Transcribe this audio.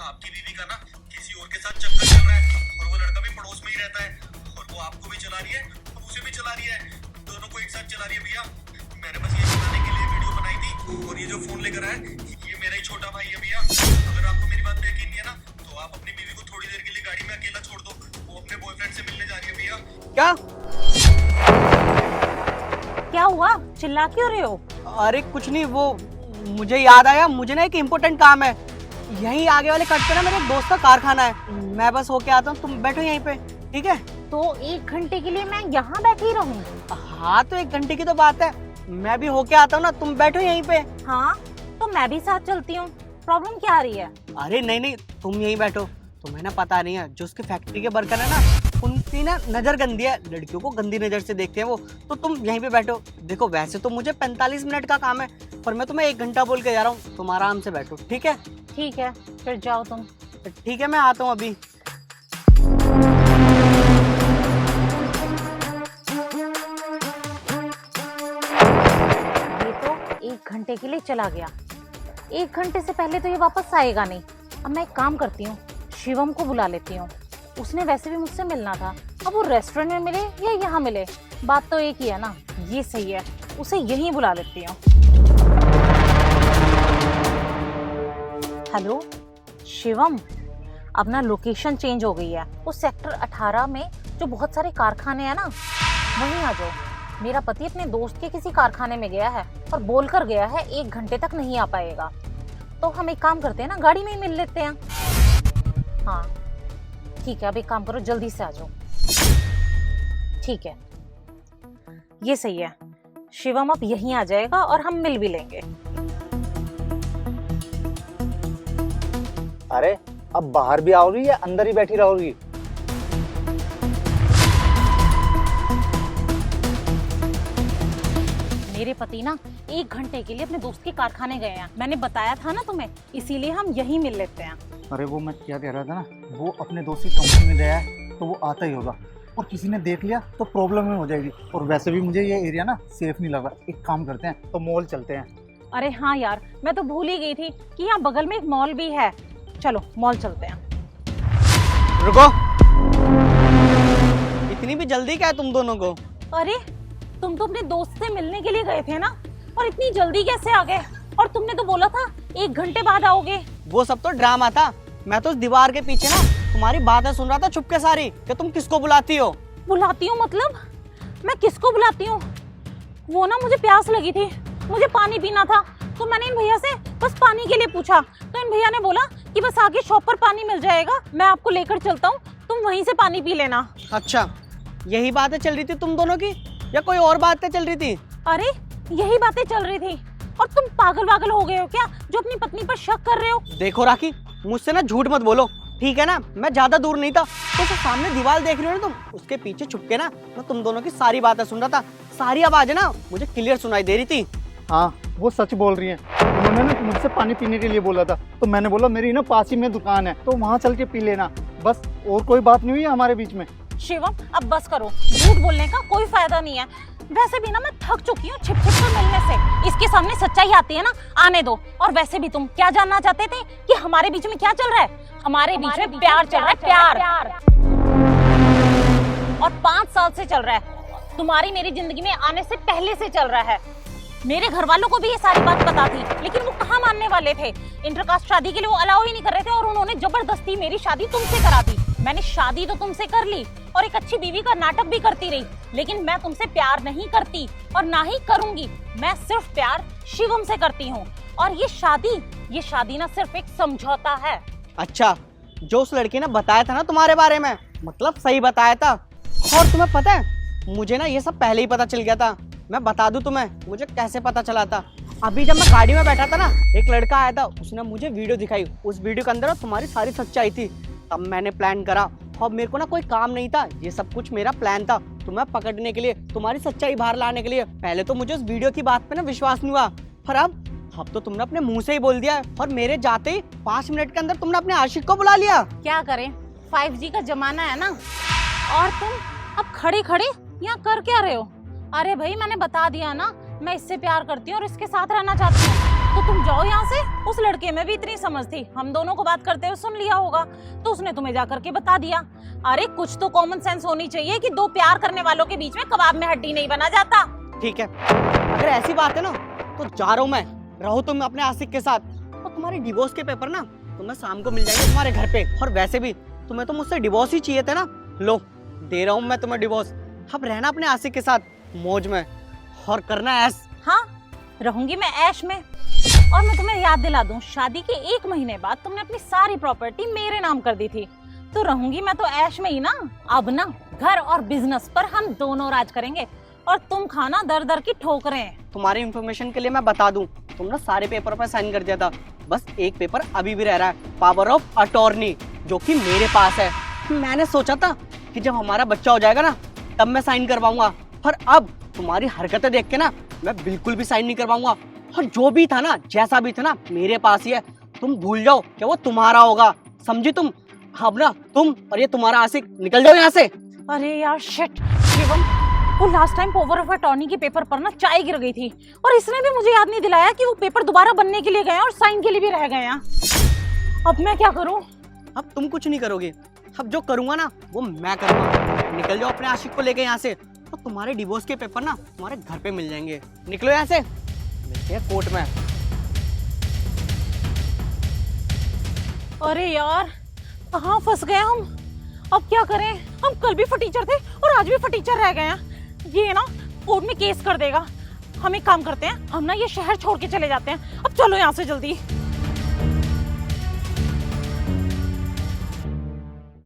आपकी बीवी का ना किसी और के साथ चक्कर चल रहा है और वो लड़का भी पड़ोस में ही रहता है और वो आपको भी चला रही है और उसे भी चला रही है, दोनों को एक साथ चला रही है भैया। मैंने बस ये बताने के लिए वीडियो बनाई थी और ये जो फोन लेकर आया ये मेरा ही छोटा भाई है भैया। अगर आपको मेरी बात पे यकीन नहीं है ना तो आप अपनी बीवी को थोड़ी देर के लिए गाड़ी में अकेला छोड़ दो, वो अपने बॉयफ्रेंड से मिलने जा रही है भैया। क्या क्या हुआ, चिल्ला क्यों रहे हो? अरे कुछ नहीं, वो मुझे याद आया, मुझे ना एक इम्पोर्टेंट काम है। यहीं आगे वाले कट पे ना मेरे एक दोस्त का कारखाना है, मैं बस होके आता हूँ, तुम बैठो यहीं पे, ठीक है? तो 1 घंटे के लिए मैं यहाँ बैठी रहूँ? हाँ तो 1 घंटे की तो बात है, मैं भी होके आता हूँ ना, तुम बैठो यहीं पे। हाँ तो मैं भी साथ चलती हूँ, प्रॉब्लम क्या आ रही है? अरे नहीं नहीं, तुम यहीं बैठो। तुम्हें ना पता नहीं है, जो उसकी फैक्ट्री के वर्कर है ना, उनकी ना नजर गंदी है, लड़कियों को गंदी नजर से देखते हैं वो। तो तुम यहीं पे बैठो। देखो वैसे तो मुझे 45 मिनट का काम है, पर मैं तुम्हें 1 घंटा बोल के जा रहा हूँ, तुम आराम से बैठो, ठीक है? ठीक है, फिर जाओ तुम। ठीक है, मैं आता हूँ अभी। ये तो 1 घंटे के लिए चला गया, 1 घंटे से पहले तो ये वापस आएगा नहीं। अब मैं एक काम करती हूँ, शिवम को बुला लेती हूँ, उसने वैसे भी मुझसे मिलना था। अब वो रेस्टोरेंट में मिले या यहाँ मिले, बात तो एक ही है ना। ये सही है, उसे यहीं बुला लेती हूँ। हेलो शिवम, अब ना लोकेशन चेंज हो गई है, उस सेक्टर 18 में जो बहुत सारे कारखाने हैं ना, वहीं आ जाओ। मेरा पति अपने दोस्त के किसी कारखाने में गया है और बोल कर गया है 1 घंटे तक नहीं आ पाएगा। तो हम एक काम करते हैं ना, गाड़ी में ही मिल लेते हैं। हाँ ठीक है, अब एक काम करो, जल्दी से आ जाओ। ठीक है, ये सही है, शिवम अब यहीं आ जाएगा और हम मिल भी लेंगे। अरे अब बाहर भी आओगी या अंदर ही बैठी रहोगी? मेरे पति ना 1 घंटे के लिए अपने दोस्त के कारखाने गए हैं, मैंने बताया था ना तुम्हें, इसीलिए हम यहीं मिल लेते हैं। अरे वो मैं क्या कह रहा था ना, वो अपने दोस्त की कंपनी में गया है तो वो आता ही होगा, और किसी ने देख लिया तो प्रॉब्लम में हो जाएगी। और वैसे भी मुझे ये एरिया ना सेफ नहीं लगा। एक काम करते हैं, तो मॉल चलते हैं। अरे हाँ यार, मैं तो भूल ही गई थी कि यहाँ बगल में एक मॉल भी है। चलो मॉल चलते हैं। रुको, इतनी भी जल्दी क्या है तुम दोनों को? अरे तुम तो अपने दोस्त से मिलने के लिए गए थे ना, और इतनी जल्दी कैसे आ गए? और तुमने तो बोला था 1 घंटे बाद आओगे। वो सब तो ड्रामा था, मैं तो उस दीवार के पीछे ना तुम्हारी बातें सुन रहा था चुपके सारी, कि तुम किसको बुलाती हो। बुलाती हूँ मतलब? मैं किसको बुलाती हूँ? वो ना मुझे प्यास लगी थी, मुझे पानी पीना था, तो मैंने इन भैया से बस पानी के लिए पूछा, तो इन भैया ने बोला कि बस आगे शॉप पर पानी मिल जाएगा, मैं आपको लेकर चलता हूँ, तुम वहीं से पानी पी लेना। अच्छा, यही बातें चल रही थी तुम दोनों की या कोई और बातें चल रही थी? अरे यही बातें चल रही थी। और तुम पागल वागल हो गए हो क्या, जो अपनी पत्नी पर शक कर रहे हो? देखो राखी, मुझसे ना झूठ मत बोलो, ठीक है ना? मैं ज्यादा दूर नहीं था, तो सामने दीवार देख रही हो ना तुम, उसके पीछे छुपके ना मैं तुम दोनों की सारी बातें सुन रहा था, सारी आवाजें ना मुझे क्लियर सुनाई दे रही थी। हाँ वो सच बोल रही है। उन्होंने ना मुझसे पानी पीने के लिए बोला था, तो मैंने बोला मेरी ना पास ही में दुकान है, तो वहाँ चल के पी लेना, बस। और कोई बात नहीं हुई है हमारे बीच में। शिवम अब बस करो, झूठ बोलने का कोई फायदा नहीं है। वैसे भी ना मैं थक चुकी हूँ छिप छिप कर मिलने से, इसके सामने सच्चाई आती है ना, आने दो। और वैसे भी तुम क्या जानना चाहते थे कि हमारे बीच में क्या चल रहा है? हमारे बीच में प्यार चल रहा है, प्यार। और 5 साल से चल रहा है, तुम्हारी मेरी जिंदगी में आने से पहले से चल रहा है। मेरे घर वालों को भी ये सारी बात पता थी, लेकिन वो कहाँ मानने वाले थे। इंटरकास्ट शादी के लिए वो अलाउ ही नहीं कर रहे थे, और उन्होंने जबरदस्ती मेरी शादी तुमसे करा दी। मैंने शादी तो तुमसे कर ली और एक अच्छी बीवी का नाटक भी करती रही, लेकिन मैं तुमसे प्यार नहीं करती और ना ही करूंगी। मैं सिर्फ प्यार शिवम से करती हूँ, और ये शादी ना सिर्फ एक समझौता है। अच्छा, जो उस लड़की ने बताया था ना तुम्हारे बारे में, मतलब सही बताया था। और तुम्हें पता है, मुझे ना ये सब पहले ही पता चल गया था। मैं बता दूं तुम्हें मुझे कैसे पता चला था? अभी जब मैं गाड़ी में बैठा था ना, एक लड़का आया था, उसने मुझे वीडियो दिखाई, उस वीडियो के अंदर तुम्हारी सारी सच्चाई थी। तब मैंने प्लान करा, और मेरे को ना कोई काम नहीं था, ये सब कुछ मेरा प्लान था तुम्हें पकड़ने के लिए, तुम्हारी सच्चाई बाहर लाने के लिए। पहले तो मुझे उस वीडियो की बात पे ना विश्वास नहीं हुआ, पर अब तो तुमने अपने मुंह से ही बोल दिया, और मेरे जाते ही 5 मिनट के अंदर तुमने अपने आशिक को बुला लिया। क्या करें, 5G का जमाना है ना। और तुम अब खड़े खड़े यहाँ कर क्या रहे हो? अरे भाई मैंने बता दिया ना, मैं इससे प्यार करती हूँ और इसके साथ रहना चाहती हूँ। तो तुम जाओ यहाँ से। उस लड़के में भी इतनी समझ थी, हम दोनों को बात करते हुए सुन लिया होगा, तो उसने तुम्हें जा करके बता दिया। अरे कुछ तो कॉमन सेंस होनी चाहिए कि दो प्यार करने वालों के बीच में कबाब में हड्डी नहीं बना जाता। ठीक है, अगर ऐसी बात है ना तो जा रहा हूँ मैं, रहो तुम अपने आशिक के साथ। और तुम्हारे डिवोर्स के पेपर ना तुम्हें शाम को मिल जाएंगे तुम्हारे घर पे। और वैसे भी तुम्हें तो मुझसे डिवोर्स ही चाहिए थे ना, लो दे रहा हूँ मैं तुम्हें डिवोर्स। अब रहना अपने आशिक के साथ मौज में और करना ऐश। हाँ, रहूंगी मैं ऐश में। और मैं तुम्हें याद दिला दूं, शादी के 1 महीने बाद तुमने अपनी सारी प्रॉपर्टी मेरे नाम कर दी थी, तो रहूंगी मैं तो ऐश में ही ना। अब ना घर और बिजनेस पर हम दोनों राज करेंगे और तुम खाना दर दर की ठोकरें। तुम्हारी इन्फॉर्मेशन के लिए मैं बता दूं, तुम ना सारे पेपर पर साइन कर दिया था, बस एक पेपर अभी भी रह रहा है, पावर ऑफ अटॉर्नी, जो कि मेरे पास है। मैंने सोचा था कि जब हमारा बच्चा हो जाएगा ना तब मैं साइन करवाऊंगा, पर अब तुम्हारी हरकतें देख के ना मैं बिल्कुल भी साइन नहीं करवाऊंगा। और जो भी था ना, जैसा भी था ना, मेरे पास ही है, तुम भूल जाओ कि वो तुम्हारा होगा, समझी तुम। अब ना तुम और ये तुम्हारा आशिक निकल जाओ यहाँ से। अरे यार शिट शिवम, वो last time power of attorney के पेपर पर ना चाय गिर गई थी, और इसने भी मुझे याद नहीं दिलाया कि वो पेपर दोबारा बनने के लिए गए हैं और साइन के लिए भी रह गए हैं। अब मैं क्या करूं? अब तुम कुछ नहीं करोगे, अब जो करूंगा ना वो मैं करूंगा। निकल जाओ अपने आशिक को लेके यहाँ से, तो तुम्हारे डिवोर्स के पेपर ना तुम्हारे घर पे मिल जाएंगे। निकलो यहाँ से, मिलते हैं कोर्ट में। अरे यार कहाँ फंस गए हम, अब क्या करें? हम कल भी फटीचर थे और आज भी फटीचर रह गए हैं। ये ना कोर्ट में केस कर देगा। हम एक काम करते हैं, हम ना ये शहर छोड़ के चले जाते हैं। अब चलो यहाँ से जल्दी।